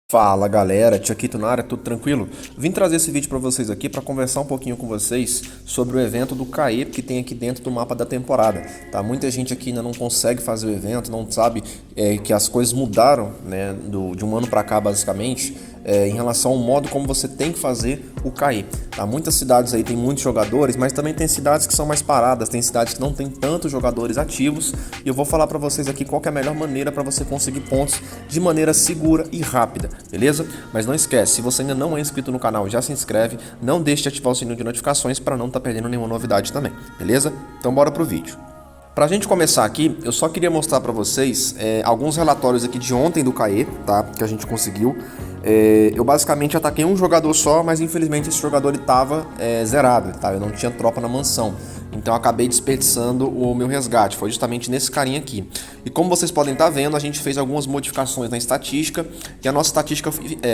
Fala galera, Tiaquito na área, tudo tranquilo? Vim trazer esse vídeo para vocês aqui para conversar um pouquinho com vocês sobre o evento do CAE que tem aqui dentro do mapa da temporada, tá? Muita gente aqui ainda não consegue fazer o evento, não sabe que as coisas mudaram, né, de um ano para cá basicamente, em relação ao modo como você tem que fazer o CAE, tá? Muitas cidades aí tem muitos jogadores, mas também tem cidades que são mais paradas, tem cidades que não tem tantos jogadores ativos e eu vou falar para vocês aqui qual que é a melhor maneira para você conseguir pontos de maneira segura e rápida. Beleza? Mas não esquece, se você ainda não é inscrito no canal, já se inscreve, não deixe de ativar o sininho de notificações para não estar perdendo nenhuma novidade também, beleza? Então bora pro vídeo. Pra gente começar aqui, eu só queria mostrar pra vocês alguns relatórios aqui de ontem do CAE, tá? Que a gente conseguiu. Eu basicamente ataquei um jogador só, mas infelizmente esse jogador estava zerado, tá? Eu não tinha tropa na mansão. Então eu acabei desperdiçando o meu resgate, foi justamente nesse carinha aqui. E como vocês podem estar vendo, a gente fez algumas modificações na estatística e a nossa estatística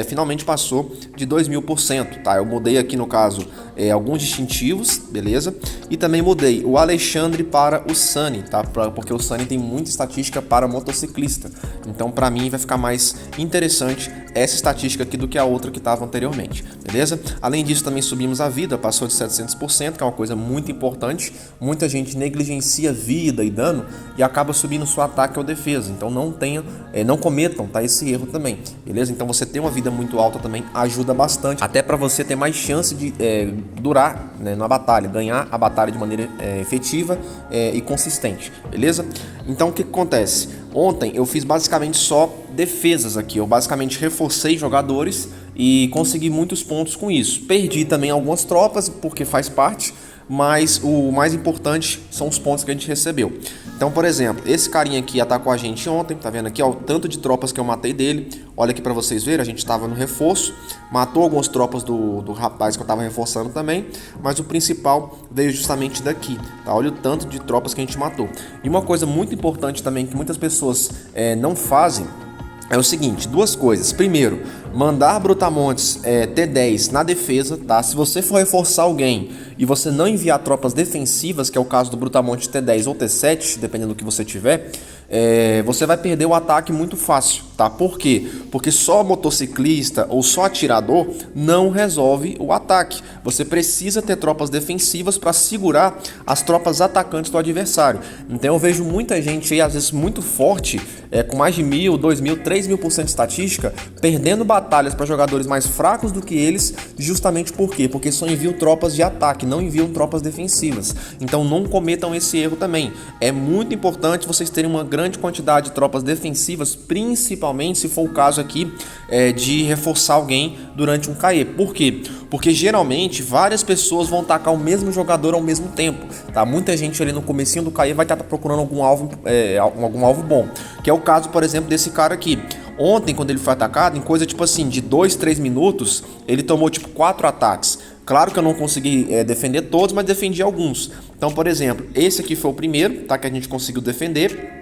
finalmente passou de 2000%, tá? Eu mudei aqui no caso alguns distintivos, beleza? E também mudei o Alexandre para o Sunny, tá? Porque o Sunny tem muita estatística para motociclista. Então para mim vai ficar mais interessante essa estatística aqui do que a outra que estava anteriormente, beleza? Além disso também subimos a vida, passou de 700%, que é uma coisa muito importante. Muita gente negligencia vida e dano e acaba subindo seu ataque ou defesa, então não cometam, tá, esse erro também, beleza? Então você ter uma vida muito alta também ajuda bastante, até para você ter mais chance de durar, né, na batalha, ganhar a batalha de maneira efetiva e consistente, beleza? Então o que acontece? Ontem eu fiz basicamente só defesas aqui, eu basicamente reforcei jogadores e consegui muitos pontos com isso. Perdi também algumas tropas, porque faz parte, mas o mais importante são os pontos que a gente recebeu. Então, por exemplo, esse carinha aqui atacou a gente ontem, tá vendo aqui, ó, o tanto de tropas que eu matei dele. Olha aqui pra vocês verem, a gente tava no reforço, matou algumas tropas do rapaz que eu tava reforçando também, mas o principal veio justamente daqui, tá? Olha o tanto de tropas que a gente matou. E uma coisa muito importante também que muitas pessoas não fazem é o seguinte, duas coisas. Primeiro, mandar brutamontes T10 na defesa, tá? Se você for reforçar alguém e você não enviar tropas defensivas, que é o caso do brutamonte T10 ou T7, dependendo do que você tiver, você vai perder o ataque muito fácil, tá? Por quê? Porque só motociclista ou só atirador não resolve o ataque. Você precisa ter tropas defensivas para segurar as tropas atacantes do adversário. Então eu vejo muita gente aí, às vezes muito forte, com mais de 1.000, 2.000, 3.000% de estatística, perdendo batalhas para jogadores mais fracos do que eles, justamente por quê? Porque só enviam tropas de ataque, não enviam tropas defensivas. Então não cometam esse erro também. É muito importante vocês terem uma grande quantidade de tropas defensivas, principalmente se for o caso aqui de reforçar alguém durante um CAE. Por quê? Porque geralmente várias pessoas vão atacar o mesmo jogador ao mesmo tempo, tá? Muita gente ali no comecinho do CAE vai estar procurando algum alvo bom, que é o caso, por exemplo, desse cara aqui. Ontem, quando ele foi atacado, em coisa tipo assim, de 2, 3 minutos, ele tomou tipo 4 ataques. Claro que eu não consegui defender todos, mas defendi alguns. Então, por exemplo, esse aqui foi o primeiro, tá, que a gente conseguiu defender.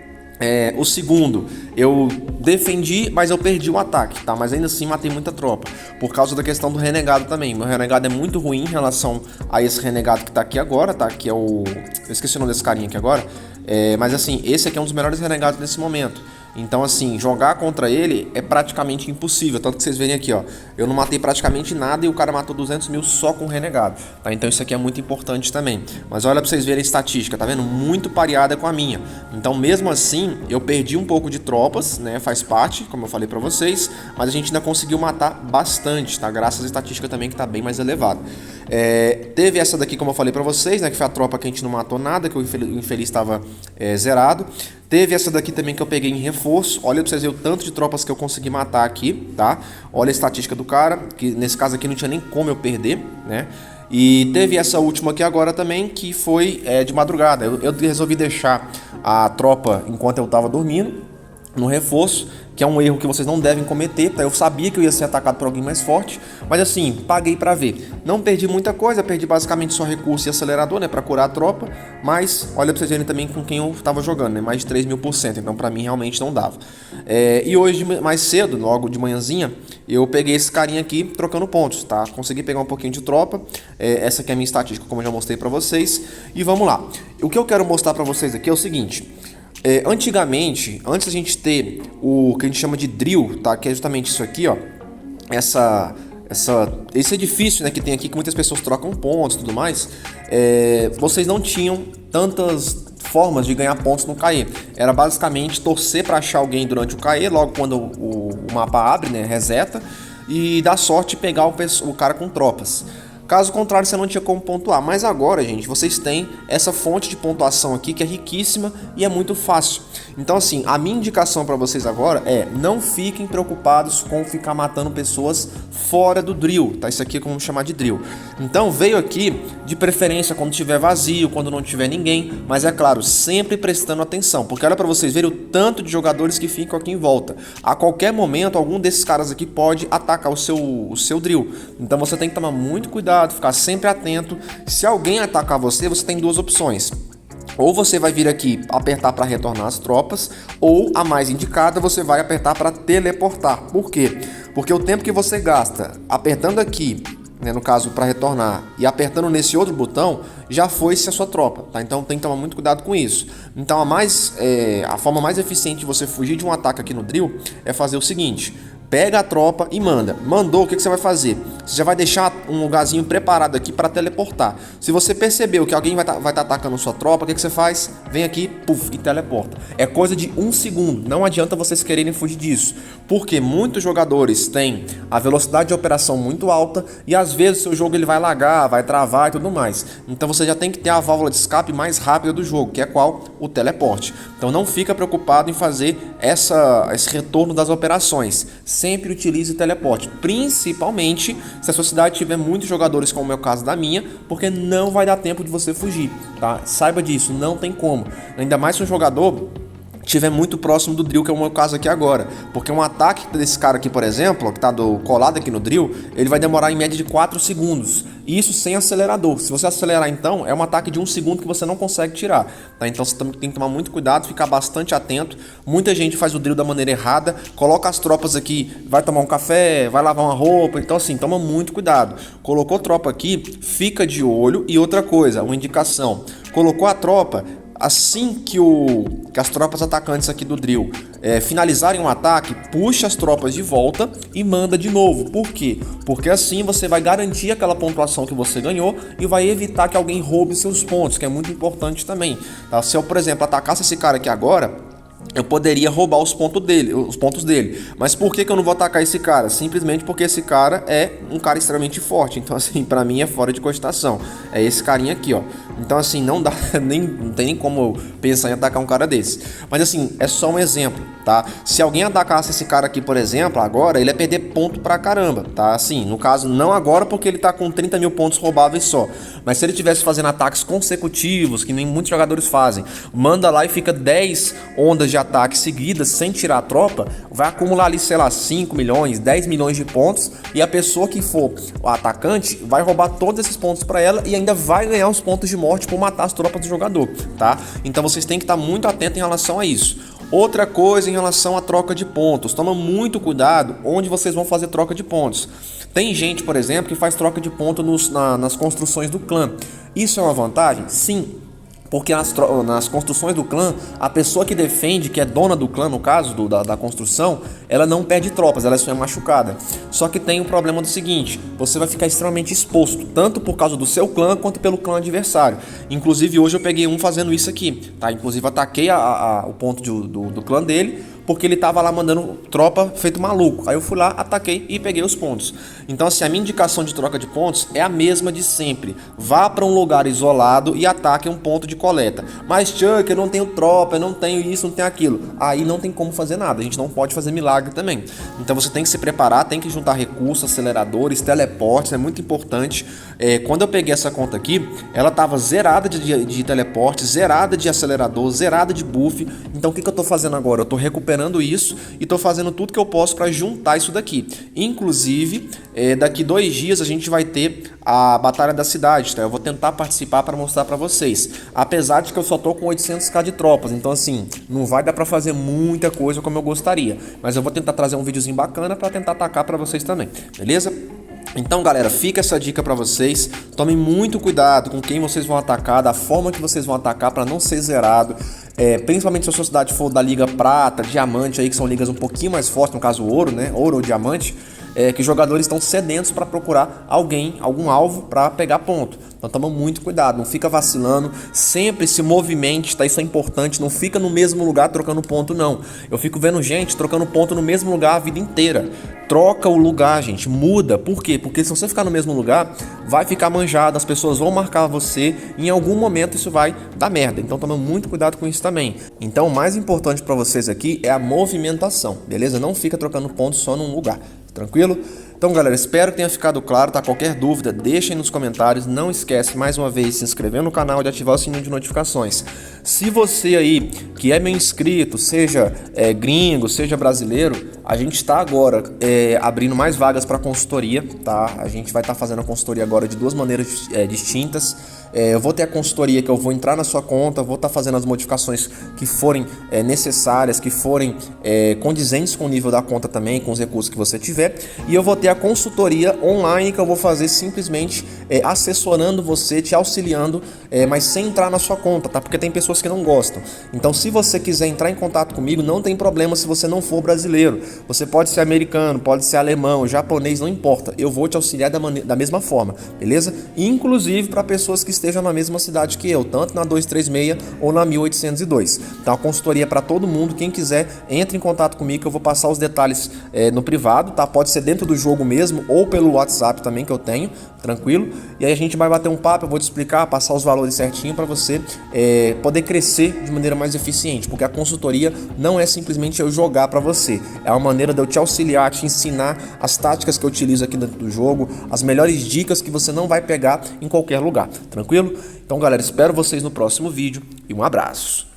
O segundo, eu defendi, mas eu perdi o ataque, tá? Mas ainda assim matei muita tropa, por causa da questão do renegado também. Meu renegado é muito ruim em relação a esse renegado que tá aqui agora, tá? Que é o... Eu esqueci o nome desse carinha aqui agora. Mas assim, esse aqui é um dos melhores renegados nesse momento. Então assim, jogar contra ele é praticamente impossível. Tanto que vocês verem aqui, ó, eu não matei praticamente nada e o cara matou 200 mil só com renegado, tá? Então isso aqui é muito importante também. Mas olha pra vocês verem a estatística, tá vendo? Muito pareada com a minha. Então mesmo assim, eu perdi um pouco de tropas, né? Faz parte, como eu falei pra vocês, mas a gente ainda conseguiu matar bastante, tá? Graças à estatística também que tá bem mais elevada. Teve essa daqui, como eu falei pra vocês, né? Que foi a tropa que a gente não matou nada, que o infeliz estava zerado. Teve essa daqui também que eu peguei em reforço. Olha pra vocês verem o tanto de tropas que eu consegui matar aqui, tá? Olha a estatística do cara, que nesse caso aqui não tinha nem como eu perder, né? E teve essa última aqui agora também, que foi de madrugada. Eu resolvi deixar a tropa enquanto eu tava dormindo, no reforço, que é um erro que vocês não devem cometer, tá? Eu sabia que eu ia ser atacado por alguém mais forte, mas assim, paguei pra ver. Não perdi muita coisa, perdi basicamente só recurso e acelerador, né, pra curar a tropa, mas olha pra vocês verem também com quem eu tava jogando, né, mais de 3.000%, então pra mim realmente não dava. E hoje, mais cedo, logo de manhãzinha, eu peguei esse carinha aqui trocando pontos, tá? Consegui pegar um pouquinho de tropa, essa aqui é a minha estatística, como eu já mostrei pra vocês, e vamos lá. O que eu quero mostrar pra vocês aqui é o seguinte... Antigamente, antes da gente ter o que a gente chama de drill, tá? Que é justamente isso aqui, ó. esse edifício, né, que tem aqui, que muitas pessoas trocam pontos e tudo mais, vocês não tinham tantas formas de ganhar pontos no CAE. Era basicamente torcer para achar alguém durante o CAE, logo quando o mapa abre, né, reseta, e dar sorte de pegar o cara com tropas. Caso contrário, você não tinha como pontuar. Mas agora, gente, vocês têm essa fonte de pontuação aqui que é riquíssima e é muito fácil. Então, assim, a minha indicação para vocês agora é: não fiquem preocupados com ficar matando pessoas fora do drill, tá? Isso aqui é como chamar de drill. Então, veio aqui de preferência quando tiver vazio, quando não tiver ninguém, mas é claro, sempre prestando atenção, porque olha para vocês verem o tanto de jogadores que ficam aqui em volta. A qualquer momento, algum desses caras aqui pode atacar o seu drill. Então, você tem que tomar muito cuidado, ficar sempre atento. Se alguém atacar você, você tem duas opções: ou você vai vir aqui apertar para retornar as tropas, ou a mais indicada, você vai apertar para teleportar. Por quê? Porque o tempo que você gasta apertando aqui, né, no caso para retornar, e apertando nesse outro botão, já foi-se a sua tropa, tá? Então tem que tomar muito cuidado com isso. Então a forma mais eficiente de você fugir de um ataque aqui no drill é fazer o seguinte: pega a tropa e manda. Mandou, o que você vai fazer? Você já vai deixar um lugarzinho preparado aqui para teleportar. Se você percebeu que alguém vai tá atacando sua tropa, o que você faz? Vem aqui, puf, e teleporta. É coisa de 1 segundo. Não adianta vocês quererem fugir disso, porque muitos jogadores têm a velocidade de operação muito alta e às vezes o seu jogo ele vai lagar, vai travar e tudo mais. Então você já tem que ter a válvula de escape mais rápida do jogo, que é qual? O teleporte. Então não fica preocupado em fazer esse retorno das operações. Sempre utilize o teleporte, principalmente se a sua cidade tiver muitos jogadores, como é o caso da minha, porque não vai dar tempo de você fugir, tá? Saiba disso, não tem como. Ainda mais se um jogador estiver muito próximo do drill, que é o meu caso aqui agora, porque um ataque desse cara aqui, por exemplo, que está colado aqui no drill, ele vai demorar em média de 4 segundos, isso sem acelerador. Se você acelerar, então, é um ataque de 1 segundo que você não consegue tirar, tá? Então você tem que tomar muito cuidado, ficar bastante atento. Muita gente faz o drill da maneira errada, coloca as tropas aqui, vai tomar um café, vai lavar uma roupa, então assim, toma muito cuidado. Colocou tropa aqui, fica de olho. E outra coisa, uma indicação: colocou a tropa, assim que as tropas atacantes aqui do drill finalizarem um ataque, puxa as tropas de volta e manda de novo. Por quê? Porque assim você vai garantir aquela pontuação que você ganhou e vai evitar que alguém roube seus pontos, que é muito importante também, tá? Se eu, por exemplo, atacasse esse cara aqui agora, eu poderia roubar os pontos dele. Mas por que eu não vou atacar esse cara? Simplesmente porque esse cara é um cara extremamente forte. Então, assim, pra mim é fora de cogitação. É esse carinha aqui, ó. Então, assim, não dá, não tem nem como pensar em atacar um cara desse. Mas, assim, é só um exemplo, tá? Se alguém atacasse esse cara aqui, por exemplo, agora, ele ia perder ponto pra caramba, tá? Assim, no caso, não agora, porque ele tá com 30 mil pontos roubáveis só. Mas se ele estivesse fazendo ataques consecutivos, que nem muitos jogadores fazem, manda lá e fica 10 ondas de ataque seguidas sem tirar a tropa, vai acumular ali, sei lá, 5 milhões, 10 milhões de pontos, e a pessoa que for o atacante vai roubar todos esses pontos para ela e ainda vai ganhar os pontos de morte por matar as tropas do jogador, tá? Então vocês têm que estar muito atentos em relação a isso. Outra coisa em relação à troca de pontos: toma muito cuidado onde vocês vão fazer troca de pontos. Tem gente, por exemplo, que faz troca de ponto nas construções do clã. Isso é uma vantagem? Sim. Porque nas construções do clã, a pessoa que defende, que é dona do clã, no caso da construção, ela não perde tropas, ela só é machucada. Só que tem o problema do seguinte: você vai ficar extremamente exposto, tanto por causa do seu clã, quanto pelo clã adversário. Inclusive hoje eu peguei um fazendo isso aqui, tá? Inclusive ataquei o ponto do clã dele, porque ele tava lá mandando tropa feito maluco. Aí eu fui lá, ataquei e peguei os pontos. Então, assim, a minha indicação de troca de pontos é a mesma de sempre: vá para um lugar isolado e ataque um ponto de coleta. Mas, Chuck, eu não tenho tropa, eu não tenho isso, não tenho aquilo. Aí não tem como fazer nada, a gente não pode fazer milagre também. Então você tem que se preparar, tem que juntar recursos, aceleradores, teleportes, é muito importante. Quando eu peguei essa conta aqui, ela tava zerada de teleporte, zerada de acelerador, zerada de buff. Então o que eu tô fazendo agora? Eu tô recuperando isso e tô fazendo tudo que eu posso para juntar isso daqui. Inclusive, daqui 2 dias a gente vai ter a Batalha da Cidade, tá? Eu vou tentar participar para mostrar para vocês. Apesar de que eu só tô com 800k de tropas, então assim, não vai dar para fazer muita coisa como eu gostaria. Mas eu vou tentar trazer um videozinho bacana para tentar atacar para vocês também, beleza? Então, galera, fica essa dica para vocês. Tomem muito cuidado com quem vocês vão atacar, da forma que vocês vão atacar, para não ser zerado. Principalmente se a sua cidade for da Liga Prata, Diamante, aí, que são ligas um pouquinho mais fortes, no caso ouro, né? Ouro ou Diamante. que jogadores estão sedentos para procurar alguém, algum alvo para pegar ponto. Então toma muito cuidado, não fica vacilando, sempre se movimente, tá? Isso é importante, não fica no mesmo lugar trocando ponto não. Eu fico vendo gente trocando ponto no mesmo lugar a vida inteira. Troca o lugar, gente, muda. Por quê? Porque se você ficar no mesmo lugar, vai ficar manjado, as pessoas vão marcar você e em algum momento isso vai dar merda. Então toma muito cuidado com isso também. Então o mais importante para vocês aqui é a movimentação, beleza? Não fica trocando pontos só num lugar, tranquilo? Então, galera, espero que tenha ficado claro, tá? Qualquer dúvida, deixem nos comentários. Não esquece, mais uma vez, de se inscrever no canal e de ativar o sininho de notificações. Se você aí, que é meu inscrito, seja gringo, seja brasileiro, a gente está agora abrindo mais vagas para consultoria, tá? A gente vai estar fazendo a consultoria agora de duas maneiras distintas. Eu vou ter a consultoria que eu vou entrar na sua conta, vou estar fazendo as modificações que forem necessárias, que forem condizentes com o nível da conta também, com os recursos que você tiver. E eu vou ter a consultoria online que eu vou fazer simplesmente assessorando você, te auxiliando, mas sem entrar na sua conta, tá? Porque tem pessoas que não gostam. Então, se você quiser entrar em contato comigo, não tem problema se você não for brasileiro. Você pode ser americano, pode ser alemão, japonês, não importa. Eu vou te auxiliar da mesma forma, beleza? Inclusive para pessoas que estejam na mesma cidade que eu, tanto na 236 ou na 1802. Então, a consultoria é para todo mundo. Quem quiser, entre em contato comigo que eu vou passar os detalhes no privado, tá? Pode ser dentro do jogo mesmo ou pelo WhatsApp também que eu tenho, tranquilo? E aí a gente vai bater um papo, eu vou te explicar, passar os valores certinho para você poder crescer de maneira mais eficiente, porque a consultoria não é simplesmente eu jogar para você, é uma maneira de eu te auxiliar, te ensinar as táticas que eu utilizo aqui dentro do jogo, as melhores dicas que você não vai pegar em qualquer lugar, tranquilo? Então, galera, espero vocês no próximo vídeo e um abraço!